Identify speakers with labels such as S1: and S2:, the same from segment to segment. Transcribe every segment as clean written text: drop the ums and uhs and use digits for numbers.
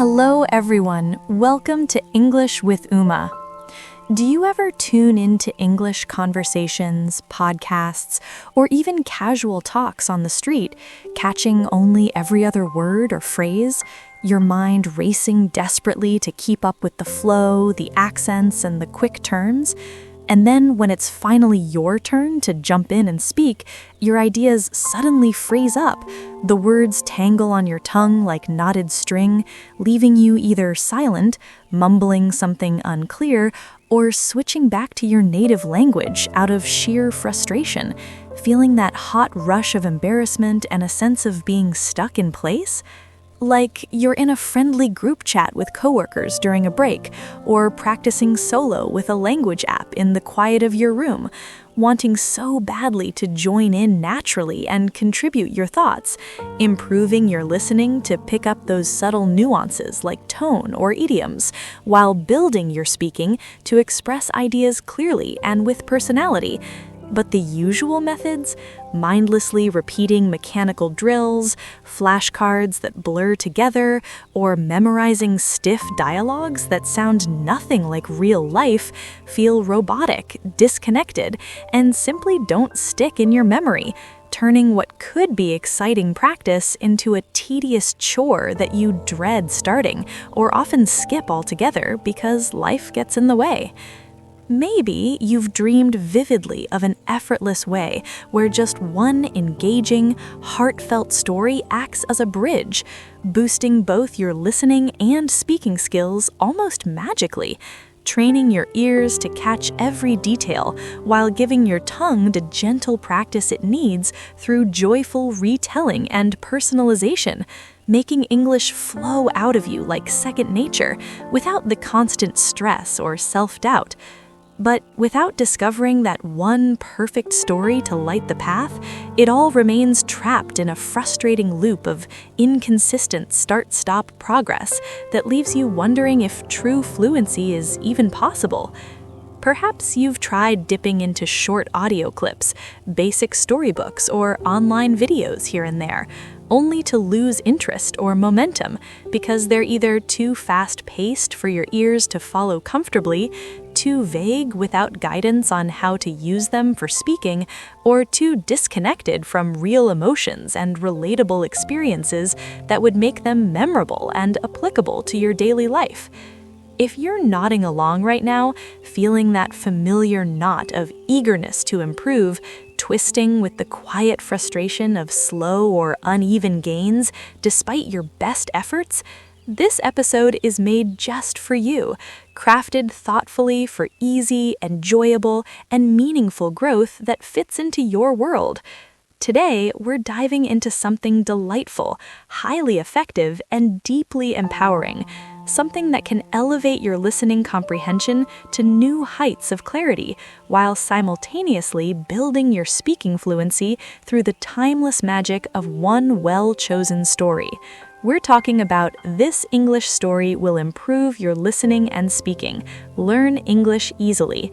S1: Hello everyone, welcome to English with Uma. Do you ever tune into English conversations, podcasts, or even casual talks on the street, catching only every other word or phrase, your mind racing desperately to keep up with the flow, the accents, and the quick turns? And then when it's finally your turn to jump in and speak, your ideas suddenly freeze up. The words tangle on your tongue like knotted string, leaving you either silent, mumbling something unclear, or switching back to your native language out of sheer frustration, feeling that hot rush of embarrassment and a sense of being stuck in place? Like you're in a friendly group chat with coworkers during a break, or practicing solo with a language app in the quiet of your room, wanting so badly to join in naturally and contribute your thoughts, improving your listening to pick up those subtle nuances like tone or idioms, while building your speaking to express ideas clearly and with personality. But the usual methods, mindlessly repeating mechanical drills, flashcards that blur together, or memorizing stiff dialogues that sound nothing like real life, feel robotic, disconnected, and simply don't stick in your memory, turning what could be exciting practice into a tedious chore that you dread starting, or often skip altogether because life gets in the way. Maybe you've dreamed vividly of an effortless way where just one engaging, heartfelt story acts as a bridge, boosting both your listening and speaking skills almost magically, training your ears to catch every detail while giving your tongue the gentle practice it needs through joyful retelling and personalization, making English flow out of you like second nature without the constant stress or self-doubt. But without discovering that one perfect story to light the path, it all remains trapped in a frustrating loop of inconsistent start-stop progress that leaves you wondering if true fluency is even possible. Perhaps you've tried dipping into short audio clips, basic storybooks, or online videos here and there, only to lose interest or momentum because they're either too fast-paced for your ears to follow comfortably, too vague without guidance on how to use them for speaking, or too disconnected from real emotions and relatable experiences that would make them memorable and applicable to your daily life. If you're nodding along right now, feeling that familiar knot of eagerness to improve, twisting with the quiet frustration of slow or uneven gains despite your best efforts, this episode is made just for you, crafted thoughtfully for easy, enjoyable, and meaningful growth that fits into your world. Today, we're diving into something delightful, highly effective, and deeply empowering, something that can elevate your listening comprehension to new heights of clarity, while simultaneously building your speaking fluency through the timeless magic of one well-chosen story. We're talking about This English Story Will Improve Your Listening and Speaking. Learn English Easily.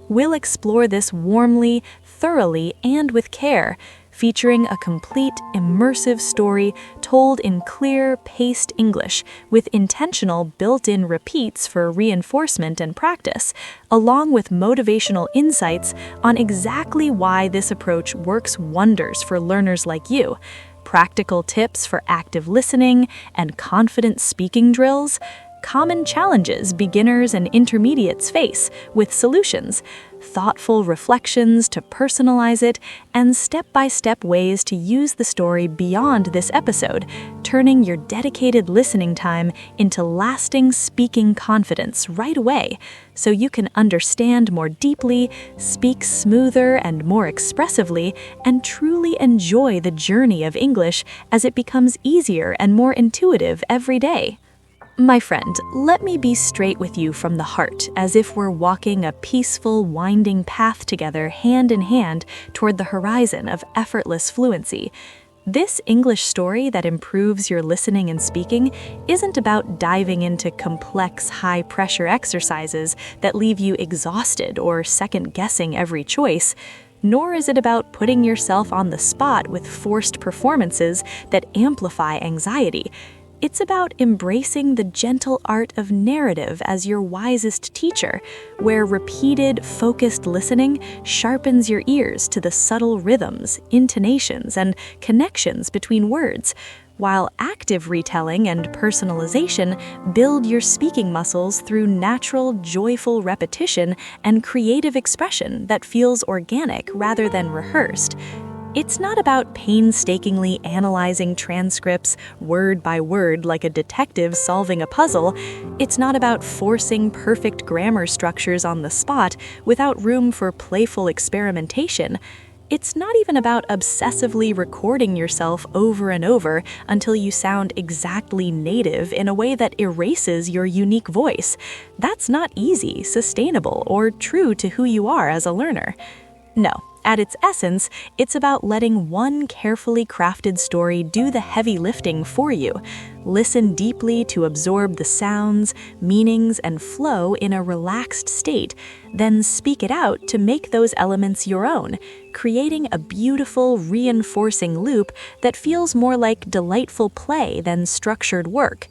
S1: We'll explore this warmly, thoroughly, and with care, featuring a complete, immersive story told in clear, paced English with intentional built-in repeats for reinforcement and practice, along with motivational insights on exactly why this approach works wonders for learners like you, practical tips for active listening and confident speaking drills, common challenges beginners and intermediates face with solutions, thoughtful reflections to personalize it, and step-by-step ways to use the story beyond this episode, turning your dedicated listening time into lasting speaking confidence right away, so you can understand more deeply, speak smoother and more expressively, and truly enjoy the journey of English as it becomes easier and more intuitive every day. My friend, let me be straight with you from the heart, as if we're walking a peaceful, winding path together hand in hand toward the horizon of effortless fluency. This English story that improves your listening and speaking isn't about diving into complex, high-pressure exercises that leave you exhausted or second-guessing every choice. Nor is it about putting yourself on the spot with forced performances that amplify anxiety. It's about embracing the gentle art of narrative as your wisest teacher, where repeated, focused listening sharpens your ears to the subtle rhythms, intonations, and connections between words, while active retelling and personalization build your speaking muscles through natural, joyful repetition and creative expression that feels organic rather than rehearsed. It's not about painstakingly analyzing transcripts word by word like a detective solving a puzzle. It's not about forcing perfect grammar structures on the spot without room for playful experimentation. It's not even about obsessively recording yourself over and over until you sound exactly native in a way that erases your unique voice. That's not easy, sustainable, or true to who you are as a learner. No. At its essence, it's about letting one carefully crafted story do the heavy lifting for you. Listen deeply to absorb the sounds, meanings, and flow in a relaxed state, then speak it out to make those elements your own, creating a beautiful, reinforcing loop that feels more like delightful play than structured work.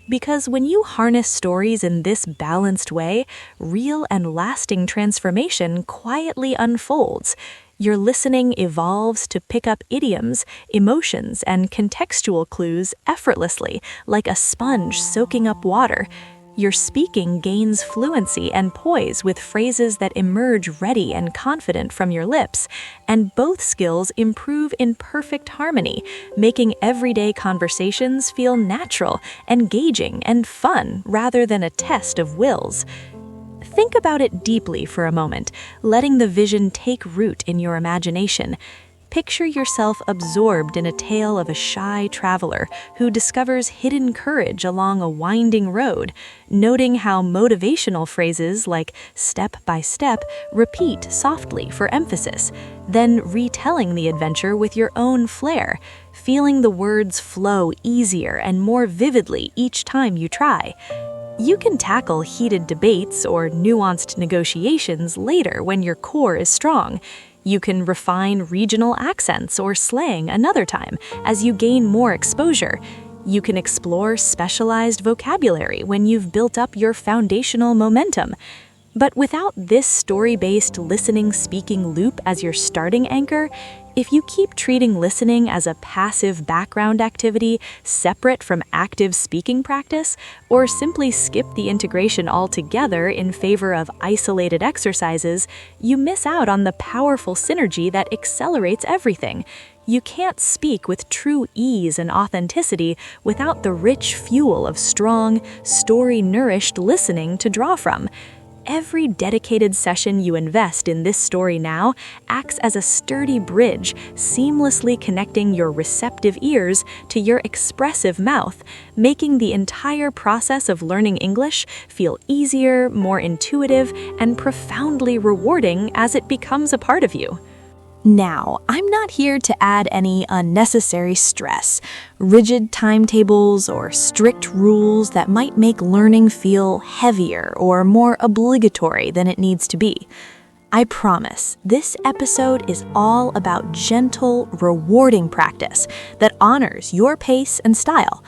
S1: Because when you harness stories in this balanced way, real and lasting transformation quietly unfolds. Your listening evolves to pick up idioms, emotions, and contextual clues effortlessly, like a sponge soaking up water. Your speaking gains fluency and poise with phrases that emerge ready and confident from your lips, and both skills improve in perfect harmony, making everyday conversations feel natural, engaging, and fun rather than a test of wills. Think about it deeply for a moment, letting the vision take root in your imagination. Picture yourself absorbed in a tale of a shy traveler who discovers hidden courage along a winding road, noting how motivational phrases like step by step repeat softly for emphasis, then retelling the adventure with your own flair, feeling the words flow easier and more vividly each time you try. You can tackle heated debates or nuanced negotiations later when your core is strong. You can refine regional accents or slang another time as you gain more exposure. You can explore specialized vocabulary when you've built up your foundational momentum. But without this story-based listening-speaking loop as your starting anchor, if you keep treating listening as a passive background activity separate from active speaking practice, or simply skip the integration altogether in favor of isolated exercises, you miss out on the powerful synergy that accelerates everything. You can't speak with true ease and authenticity without the rich fuel of strong, story-nourished listening to draw from. Every dedicated session you invest in this story now acts as a sturdy bridge, seamlessly connecting your receptive ears to your expressive mouth, making the entire process of learning English feel easier, more intuitive, and profoundly rewarding as it becomes a part of you. Now, I'm not here to add any unnecessary stress, rigid timetables, or strict rules that might make learning feel heavier or more obligatory than it needs to be. I promise, this episode is all about gentle, rewarding practice that honors your pace and style.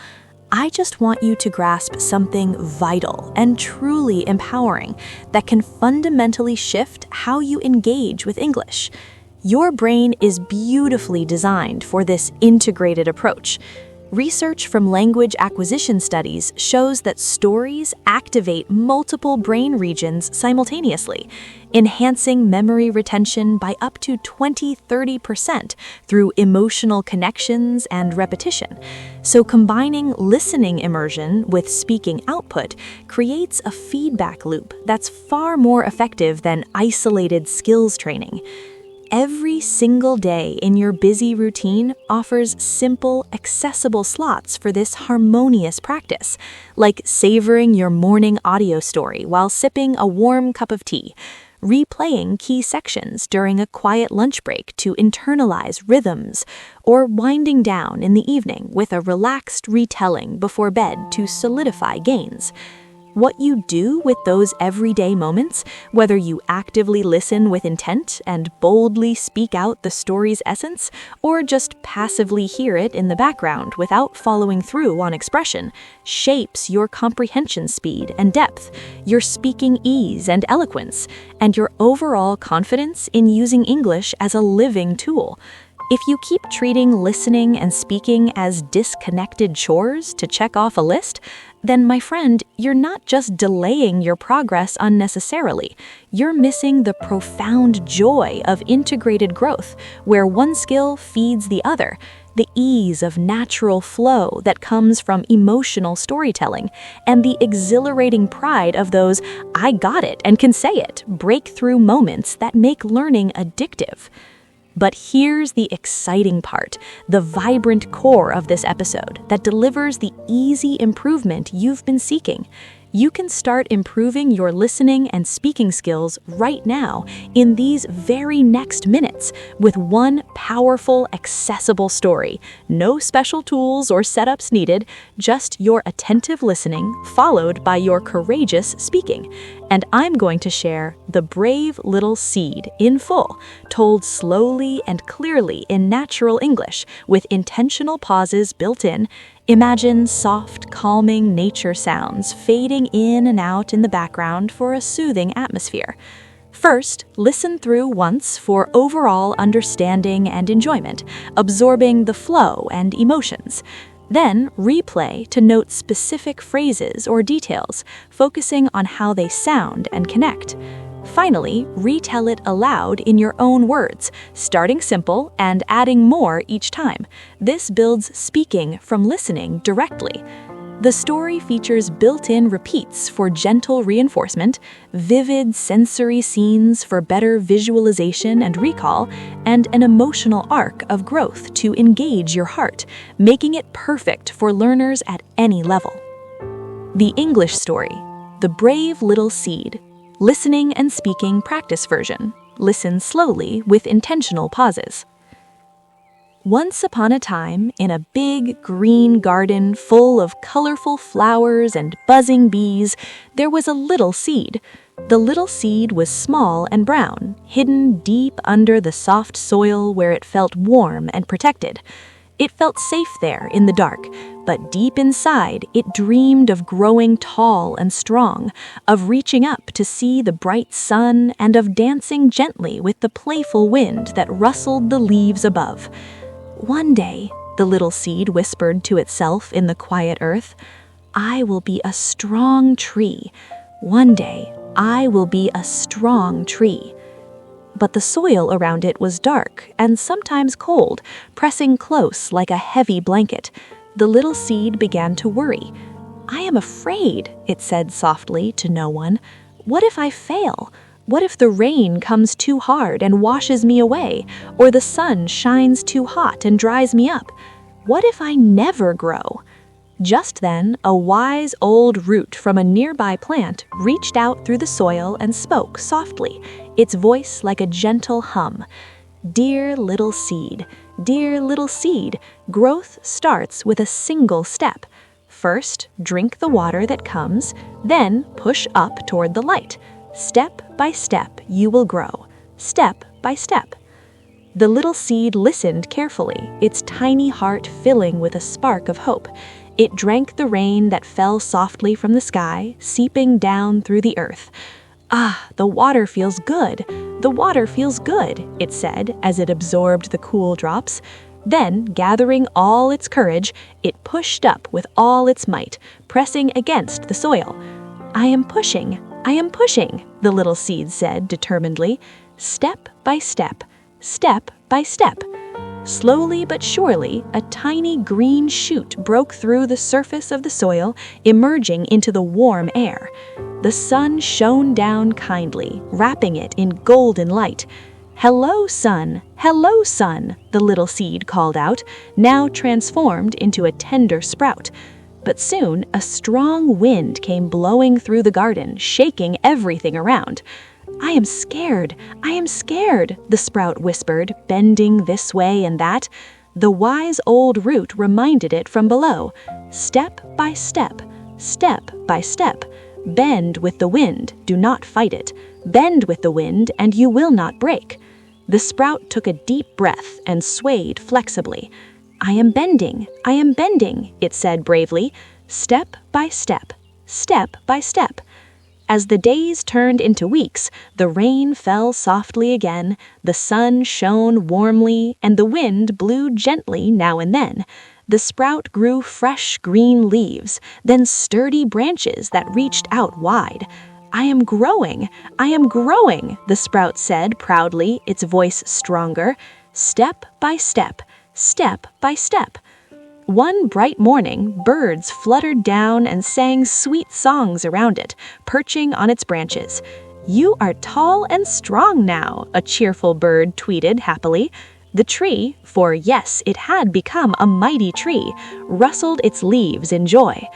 S1: I just want you to grasp something vital and truly empowering that can fundamentally shift how you engage with English. Your brain is beautifully designed for this integrated approach. Research from language acquisition studies shows that stories activate multiple brain regions simultaneously, enhancing memory retention by up to 20-30% through emotional connections and repetition. So combining listening immersion with speaking output creates a feedback loop that's far more effective than isolated skills training. Every single day in your busy routine offers simple, accessible slots for this harmonious practice, like savoring your morning audio story while sipping a warm cup of tea, replaying key sections during a quiet lunch break to internalize rhythms, or winding down in the evening with a relaxed retelling before bed to solidify gains. What you do with those everyday moments, whether you actively listen with intent and boldly speak out the story's essence, or just passively hear it in the background without following through on expression, shapes your comprehension speed and depth, your speaking ease and eloquence, and your overall confidence in using English as a living tool. If you keep treating listening and speaking as disconnected chores to check off a list, then, my friend, you're not just delaying your progress unnecessarily. You're missing the profound joy of integrated growth, where one skill feeds the other, the ease of natural flow that comes from emotional storytelling, and the exhilarating pride of those "I got it and can say it" breakthrough moments that make learning addictive. But here's the exciting part, the vibrant core of this episode that delivers the easy improvement you've been seeking. You can start improving your listening and speaking skills right now in these very next minutes with one powerful, accessible story. No special tools or setups needed, just your attentive listening followed by your courageous speaking. And I'm going to share The Brave Little Seed in full, told slowly and clearly in natural English with intentional pauses built in. Imagine soft, calming nature sounds fading in and out in the background for a soothing atmosphere. First, listen through once for overall understanding and enjoyment, absorbing the flow and emotions. Then, replay to note specific phrases or details, focusing on how they sound and connect. Finally, retell it aloud in your own words, starting simple and adding more each time. This builds speaking from listening directly. The story features built-in repeats for gentle reinforcement, vivid sensory scenes for better visualization and recall, and an emotional arc of growth to engage your heart, making it perfect for learners at any level. The English story, The Brave Little Seed, Listening and Speaking Practice Version. Listen slowly with intentional pauses. Once upon a time, in a big green garden full of colorful flowers and buzzing bees, there was a little seed. The little seed was small and brown, hidden deep under the soft soil where it felt warm and protected. It felt safe there in the dark, but deep inside it dreamed of growing tall and strong, of reaching up to see the bright sun, and of dancing gently with the playful wind that rustled the leaves above. "One day," the little seed whispered to itself in the quiet earth, "I will be a strong tree. One day, I will be a strong tree." But the soil around it was dark and sometimes cold, pressing close like a heavy blanket. The little seed began to worry. "I am afraid," it said softly to no one. "What if I fail? What if the rain comes too hard and washes me away, or the sun shines too hot and dries me up? What if I never grow?" Just then, a wise old root from a nearby plant reached out through the soil and spoke softly, its voice like a gentle hum. "Dear little seed, growth starts with a single step. First, drink the water that comes, then push up toward the light. Step by step, you will grow. Step by step." The little seed listened carefully, its tiny heart filling with a spark of hope. It drank the rain that fell softly from the sky, seeping down through the earth. "Ah, the water feels good. The water feels good," it said as it absorbed the cool drops. Then, gathering all its courage, it pushed up with all its might, pressing against the soil. I am pushing, the little seed said determinedly. Step by step, step by step. Slowly but surely, a tiny green shoot broke through the surface of the soil, emerging into the warm air. The sun shone down kindly, wrapping it in golden light. Hello, sun, the little seed called out, now transformed into a tender sprout. But soon, a strong wind came blowing through the garden, shaking everything around. I am scared, the sprout whispered, bending this way and that. The wise old root reminded it from below. Step by step, Bend with the wind, do not fight it. Bend with the wind, and you will not break. The sprout took a deep breath and swayed flexibly. I am bending, it said bravely, step by step, step by step. As the days turned into weeks, the rain fell softly again, the sun shone warmly, and the wind blew gently now and then. The sprout grew fresh green leaves, then sturdy branches that reached out wide. I am growing, the sprout said proudly, its voice stronger, step by step, step by step. One bright morning, birds fluttered down and sang sweet songs around it, perching on its branches. You are tall and strong now, a cheerful bird tweeted happily. The tree, for yes, it had become a mighty tree, rustled its leaves in joy.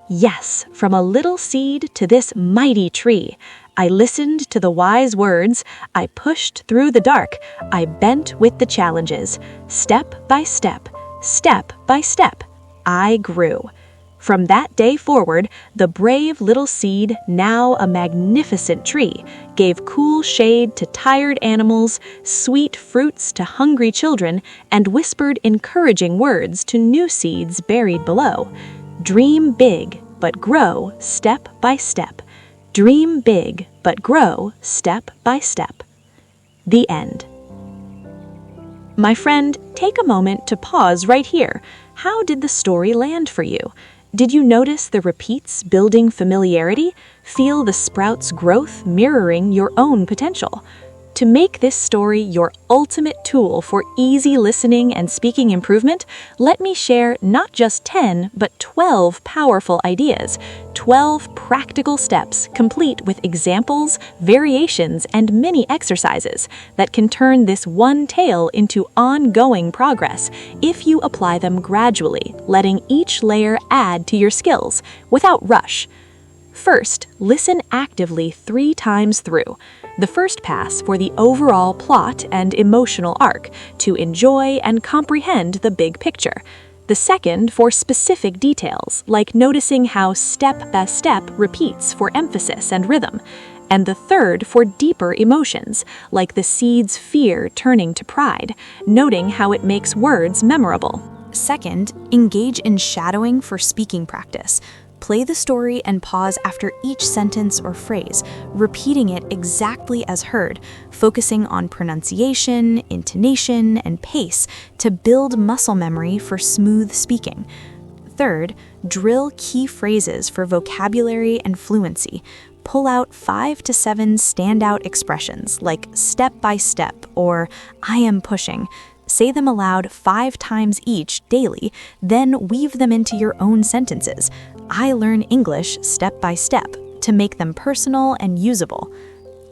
S1: Yes, from a little seed to this mighty tree. I listened to the wise words, I pushed through the dark, I bent with the challenges. Step by step, step by step, I grew. From that day forward, the brave little seed, now a magnificent tree, gave cool shade to tired animals, sweet fruits to hungry children, and whispered encouraging words to new seeds buried below. Dream big, but grow step by step. Dream big, but grow step by step. The end. My friend, take a moment to pause right here. How did the story land for you? Did you notice the repeats building familiarity? Feel the sprout's growth mirroring your own potential? To make this story your ultimate tool for easy listening and speaking improvement, let me share not just 10, but 12 powerful ideas, 12 practical steps complete with examples, variations, and mini exercises that can turn this one tale into ongoing progress if you apply them gradually, letting each layer add to your skills without rush. First, listen actively 3 times through. The first pass for the overall plot and emotional arc to enjoy and comprehend the big picture. The second for specific details, like noticing how step by step repeats for emphasis and rhythm. And the third for deeper emotions, like the seed's fear turning to pride, noting how it makes words memorable. Second, engage in shadowing for speaking practice. Play the story and pause after each sentence or phrase, repeating it exactly as heard, focusing on pronunciation, intonation, and pace to build muscle memory for smooth speaking. Third, drill key phrases for vocabulary and fluency. Pull out 5 to 7 standout expressions like step by step or I am pushing. Say them aloud 5 times each daily, then weave them into your own sentences. I learn English step by step to make them personal and usable.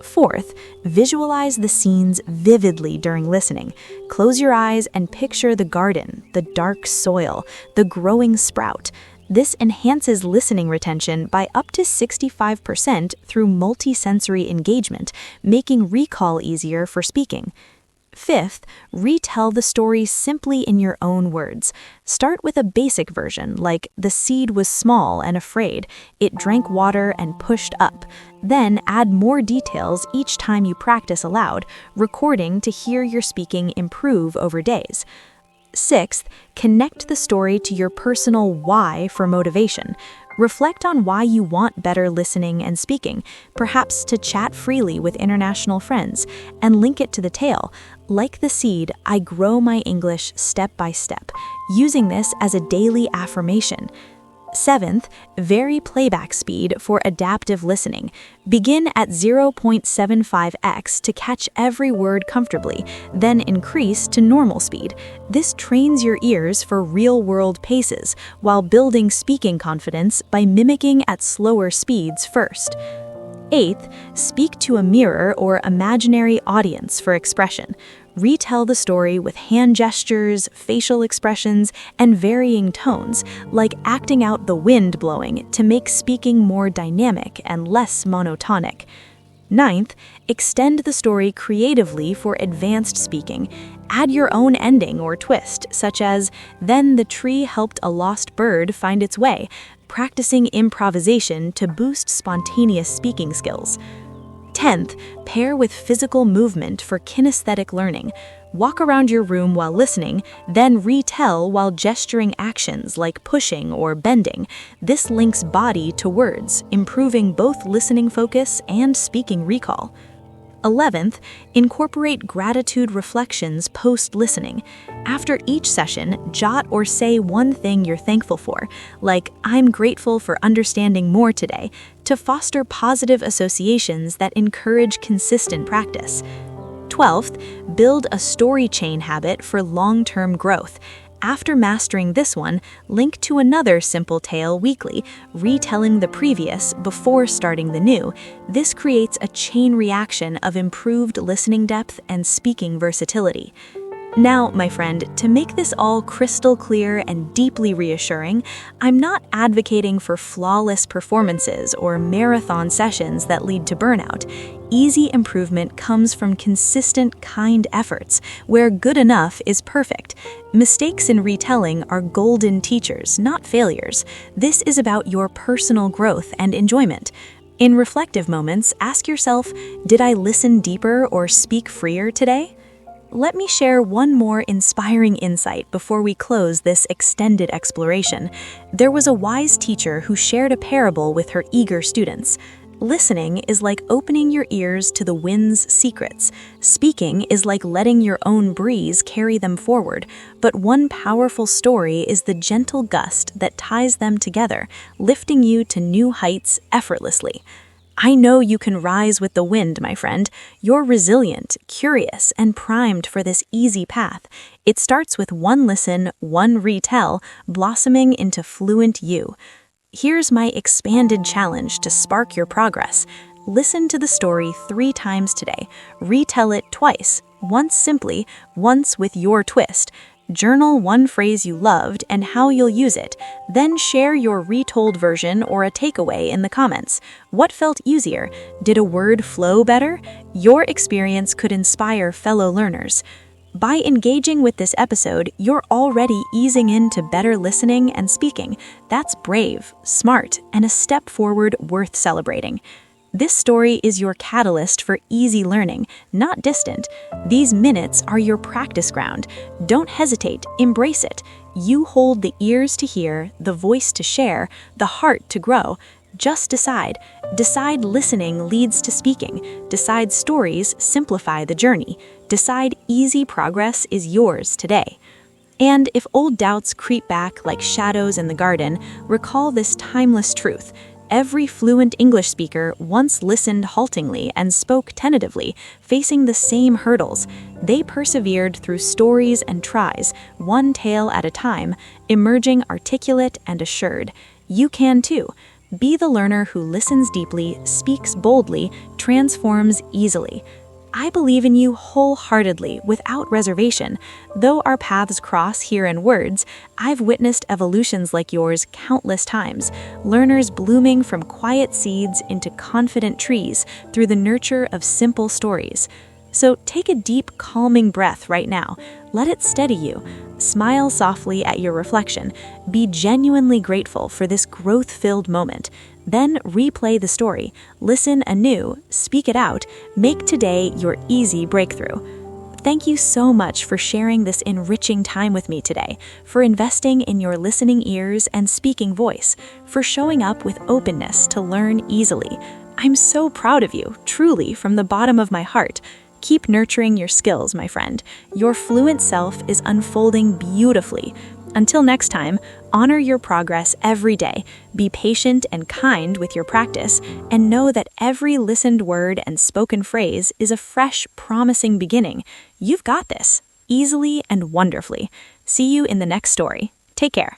S1: Fourth, visualize the scenes vividly during listening. Close your eyes and picture the garden, the dark soil, the growing sprout. This enhances listening retention by up to 65% through multisensory engagement, making recall easier for speaking. Fifth, retell the story simply in your own words. Start with a basic version, like the seed was small and afraid. It drank water and pushed up. Then add more details each time you practice aloud, recording to hear your speaking improve over days. Sixth, connect the story to your personal why for motivation. Reflect on why you want better listening and speaking, perhaps to chat freely with international friends, and link it to the tale. Like the seed, I grow my English step by step, using this as a daily affirmation. Seventh, vary playback speed for adaptive listening. Begin at 0.75x to catch every word comfortably, then increase to normal speed. This trains your ears for real-world paces while building speaking confidence by mimicking at slower speeds first. Eighth, speak to a mirror or imaginary audience for expression. Retell the story with hand gestures, facial expressions, and varying tones, like acting out the wind blowing to make speaking more dynamic and less monotonic. Ninth, extend the story creatively for advanced speaking. Add your own ending or twist, such as, "Then the tree helped a lost bird find its way," practicing improvisation to boost spontaneous speaking skills. 10th, pair with physical movement for kinesthetic learning. Walk around your room while listening, then retell while gesturing actions like pushing or bending. This links body to words, improving both listening focus and speaking recall. 11th, incorporate gratitude reflections post-listening. After each session, jot or say one thing you're thankful for, like, "I'm grateful for understanding more today," to foster positive associations that encourage consistent practice. 12th, build a story chain habit for long-term growth. After mastering this one, link to another simple tale weekly, retelling the previous before starting the new. This creates a chain reaction of improved listening depth and speaking versatility. Now, my friend, to make this all crystal clear and deeply reassuring, I'm not advocating for flawless performances or marathon sessions that lead to burnout. Easy improvement comes from consistent, kind efforts, where good enough is perfect. Mistakes in retelling are golden teachers, not failures. This is about your personal growth and enjoyment. In reflective moments, ask yourself, did I listen deeper or speak freer today? Let me share one more inspiring insight before we close this extended exploration. There was a wise teacher who shared a parable with her eager students. Listening is like opening your ears to the wind's secrets. Speaking is like letting your own breeze carry them forward. But one powerful story is the gentle gust that ties them together, lifting you to new heights effortlessly. I know you can rise with the wind, my friend. You're resilient, curious, and primed for this easy path. It starts with one listen, one retell, blossoming into fluent you. Here's my expanded challenge to spark your progress. Listen to the story 3 times today. Retell it twice, once simply, once with your twist. Journal one phrase you loved and how you'll use it. Then share your retold version or a takeaway in the comments. What felt easier? Did a word flow better? Your experience could inspire fellow learners. By engaging with this episode, you're already easing into better listening and speaking. That's brave, smart, and a step forward worth celebrating. This story is your catalyst for easy learning, not distant. These minutes are your practice ground. Don't hesitate, embrace it. You hold the ears to hear, the voice to share, the heart to grow. Just decide. Decide listening leads to speaking. Decide stories simplify the journey. Decide easy progress is yours today. And if old doubts creep back like shadows in the garden, recall this timeless truth. Every fluent English speaker once listened haltingly and spoke tentatively, facing the same hurdles. They persevered through stories and tries, one tale at a time, emerging articulate and assured. You can too. Be the learner who listens deeply, speaks boldly, transforms easily. I believe in you wholeheartedly, without reservation. Though our paths cross here in words, I've witnessed evolutions like yours countless times, learners blooming from quiet seeds into confident trees through the nurture of simple stories. So take a deep, calming breath right now. Let it steady you. Smile softly at your reflection. Be genuinely grateful for this growth-filled moment. Then replay the story. Listen anew, speak it out, make today your easy breakthrough. Thank you so much for sharing this enriching time with me today, for investing in your listening ears and speaking voice, for showing up with openness to learn easily. I'm so proud of you, truly, from the bottom of my heart. Keep nurturing your skills, my friend. Your fluent self is unfolding beautifully. Until next time, honor your progress every day, be patient and kind with your practice, and know that every listened word and spoken phrase is a fresh, promising beginning. You've got this, easily and wonderfully. See you in the next story. Take care.